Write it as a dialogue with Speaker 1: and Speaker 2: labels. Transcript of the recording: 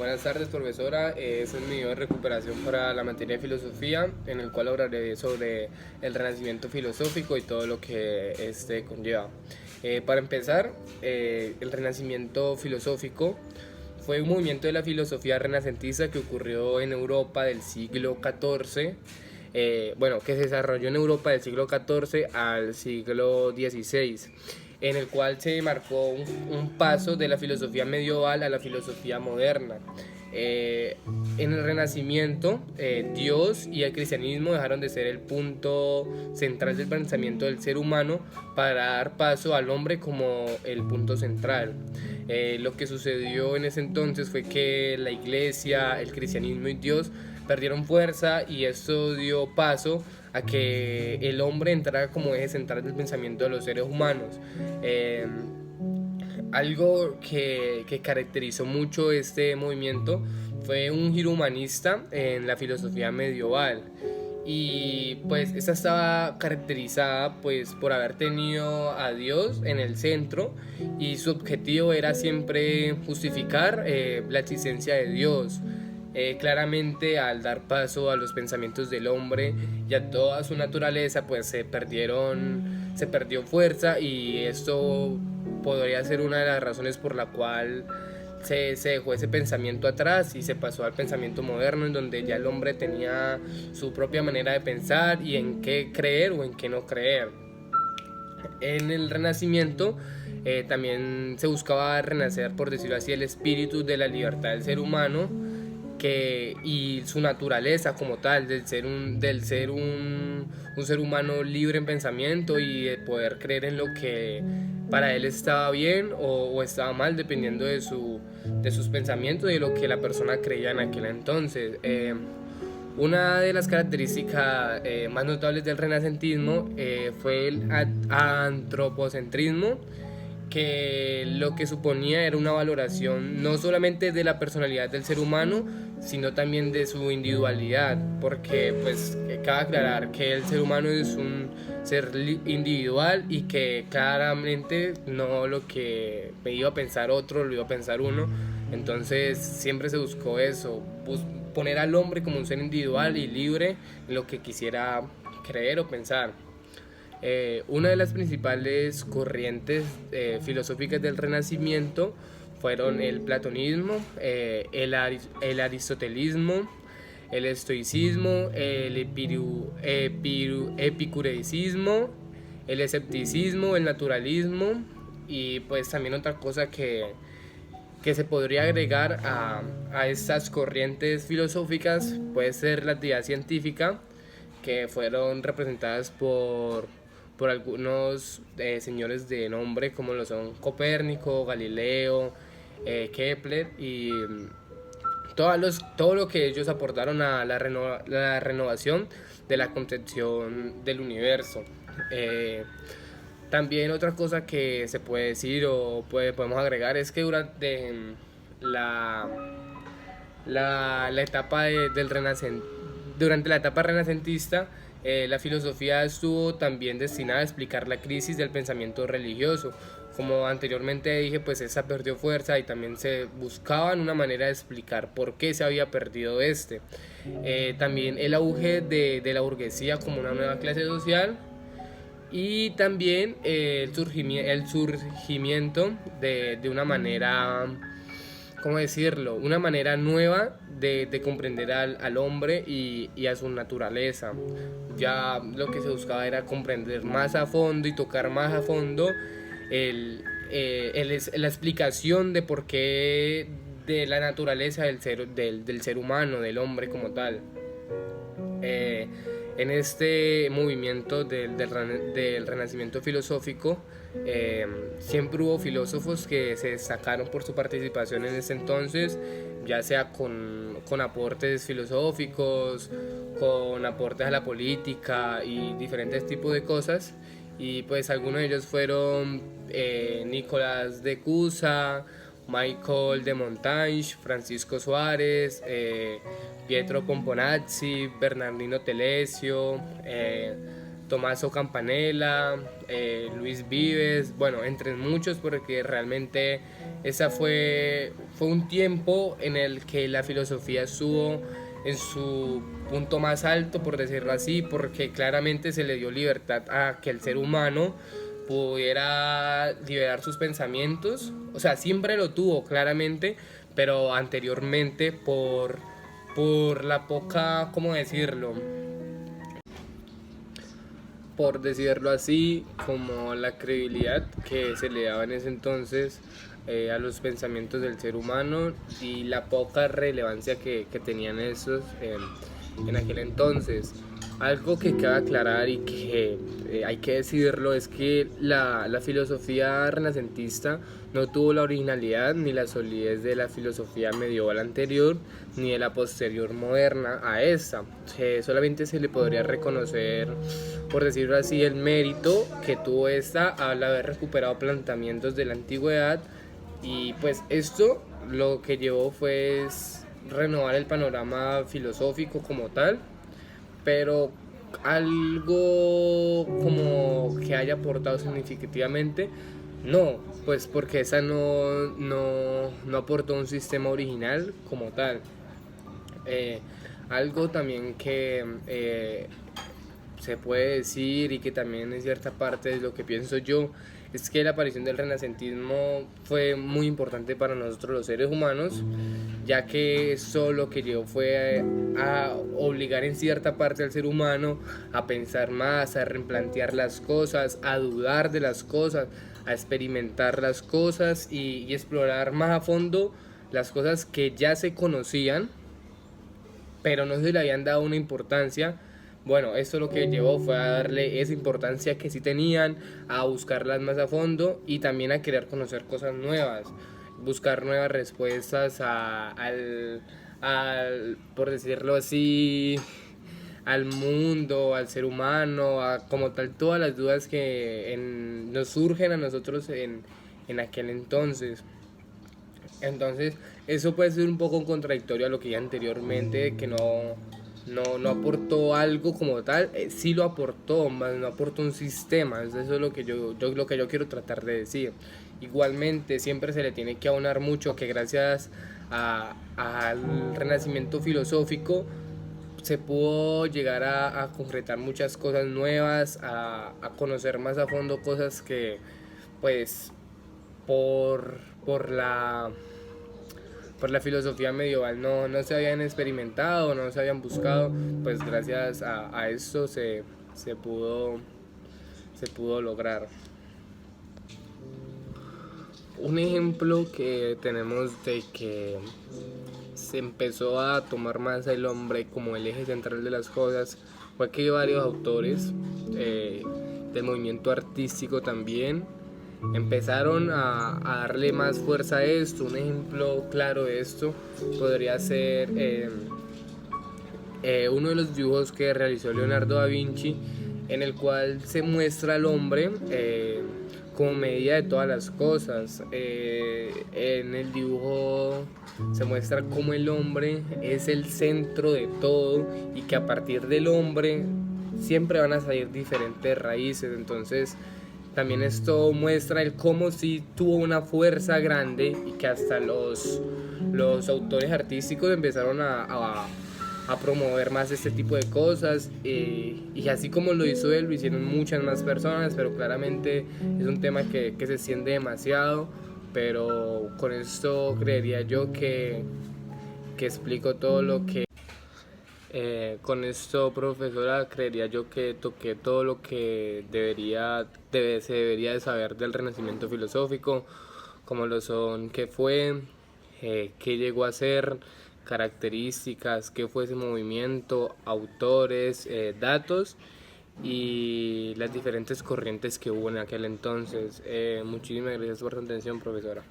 Speaker 1: Buenas tardes, profesora. Es un video de recuperación para la materia de filosofía, en el cual hablaré sobre el renacimiento filosófico y todo lo que este conlleva. Para empezar, el renacimiento filosófico fue un movimiento de la filosofía renacentista que ocurrió en Europa del siglo XIV. Que se desarrolló en Europa del siglo XIV al siglo XVI, en el cual se marcó un paso de la filosofía medieval a la filosofía moderna. En el Renacimiento, Dios y el cristianismo dejaron de ser el punto central del pensamiento del ser humano para dar paso al hombre como el punto central. Lo que sucedió en ese entonces fue que la iglesia, el cristianismo y Dios perdieron fuerza, y esto dio paso a que el hombre entrara como eje central del pensamiento de los seres humanos. Algo que caracterizó mucho este movimiento fue un giro humanista en la filosofía medieval, y pues esta estaba caracterizada pues por haber tenido a Dios en el centro, y su objetivo era siempre justificar la existencia de Dios. Claramente, al dar paso a los pensamientos del hombre y a toda su naturaleza, pues se perdió fuerza, y esto podría ser una de las razones por la cual se dejó ese pensamiento atrás y se pasó al pensamiento moderno, en donde ya el hombre tenía su propia manera de pensar y en qué creer o en qué no creer. En el Renacimiento también se buscaba renacer, por decirlo así, el espíritu de la libertad del ser humano, y su naturaleza como tal, del ser un ser humano libre en pensamiento, y de poder creer en lo que para él estaba bien o estaba mal, dependiendo de sus pensamientos y de lo que la persona creía en aquel entonces. Una de las características más notables del renacentismo fue el antropocentrismo, que lo que suponía era una valoración no solamente de la personalidad del ser humano, sino también de su individualidad, porque pues cabe aclarar que el ser humano es un ser individual, y que claramente no lo que me iba a pensar otro lo iba a pensar uno. Entonces siempre se buscó eso, poner al hombre como un ser individual y libre en lo que quisiera creer o pensar. Una de las principales corrientes filosóficas del Renacimiento fueron el platonismo, el aristotelismo, el estoicismo, el epicureísmo, el escepticismo, el naturalismo, y pues también otra cosa que se podría agregar a estas corrientes filosóficas puede ser la actividad científica, que fueron representadas por algunos señores de nombre, como lo son Copérnico, Galileo, Kepler, y todo lo que ellos aportaron a la renovación de la concepción del universo. También otra cosa que se puede decir o podemos agregar es que durante la etapa durante la etapa renacentista, la filosofía estuvo también destinada a explicar la crisis del pensamiento religioso. Como anteriormente dije, pues esa perdió fuerza, y también se buscaban una manera de explicar por qué se había perdido este. También el auge de la burguesía como una nueva clase social, y también el surgimiento de una manera, ¿cómo decirlo? Una manera nueva de comprender al hombre y a su naturaleza. Ya lo que se buscaba era comprender más a fondo y tocar más a fondo la explicación de por qué, de la naturaleza del ser humano, del hombre como tal. En este movimiento del renacimiento filosófico, siempre hubo filósofos que se destacaron por su participación en ese entonces, ya sea con aportes filosóficos, con aportes a la política y diferentes tipos de cosas. Y pues algunos de ellos fueron Nicolás de Cusa, Michael de Montaigne, Francisco Suárez, Pietro Pomponazzi, Bernardino Telesio, Tommaso Campanella, Luis Vives, bueno, entre muchos, porque realmente esa fue fue un tiempo en el que la filosofía estuvo en su punto más alto, por decirlo así, porque claramente se le dio libertad a que el ser humano pudiera liberar sus pensamientos. O sea, siempre lo tuvo claramente, pero anteriormente por la poca, ¿cómo decirlo? Por decirlo así, como la credibilidad que se le daba en ese entonces a los pensamientos del ser humano y la poca relevancia que tenían esos en aquel entonces. Algo que cabe aclarar y que hay que decirlo es que la filosofía renacentista no tuvo la originalidad ni la solidez de la filosofía medieval anterior ni de la posterior moderna a esta. Solamente se le podría reconocer, por decirlo así, el mérito que tuvo esta al haber recuperado planteamientos de la antigüedad, y pues esto lo que llevó fue renovar el panorama filosófico como tal, pero algo como que haya aportado significativamente, no, pues porque esa no aportó un sistema original como tal. Eh, Algo también que se puede decir y que también en cierta parte es lo que pienso yo, es que la aparición del renacentismo fue muy importante para nosotros los seres humanos, ya que eso lo que llevó fue a obligar en cierta parte al ser humano a pensar más, a replantear las cosas, a dudar de las cosas, a experimentar las cosas y explorar más a fondo las cosas que ya se conocían, pero no se le habían dado una importancia. Bueno, esto lo que llevó fue a darle esa importancia que sí tenían, a buscarlas más a fondo y también a querer conocer cosas nuevas, buscar nuevas respuestas por decirlo así, al mundo, al ser humano, a como tal todas las dudas que nos surgen a nosotros en aquel entonces. Entonces, eso puede ser un poco contradictorio a lo que ya anteriormente, que no aportó algo como tal, sí lo aportó, más no aportó un sistema. Eso es lo que lo que yo quiero tratar de decir. Igualmente, siempre se le tiene que abonar mucho que gracias al renacimiento filosófico se pudo llegar a concretar muchas cosas nuevas, a conocer más a fondo cosas que, pues, por la filosofía medieval no se habían experimentado, no se habían buscado, pues gracias a esto se pudo lograr. Un ejemplo que tenemos de que se empezó a tomar más el hombre como el eje central de las cosas fue que varios autores del movimiento artístico también empezaron a darle más fuerza a esto. Un ejemplo claro de esto podría ser uno de los dibujos que realizó Leonardo da Vinci, en el cual se muestra al hombre como medida de todas las cosas. En el dibujo se muestra cómo el hombre es el centro de todo y que a partir del hombre siempre van a salir diferentes raíces. Entonces también esto muestra el cómo sí tuvo una fuerza grande y que hasta los autores artísticos empezaron a promover más este tipo de cosas, y así como lo hizo él, lo hicieron muchas más personas, pero claramente es un tema que se extiende demasiado. Pero con esto creería yo que explico todo lo que con esto, profesora, creería yo que toqué todo lo que se debería de saber del Renacimiento filosófico, como lo son, qué fue, qué llegó a ser, características, qué fue ese movimiento, autores, datos y las diferentes corrientes que hubo en aquel entonces. Muchísimas gracias por su atención, profesora.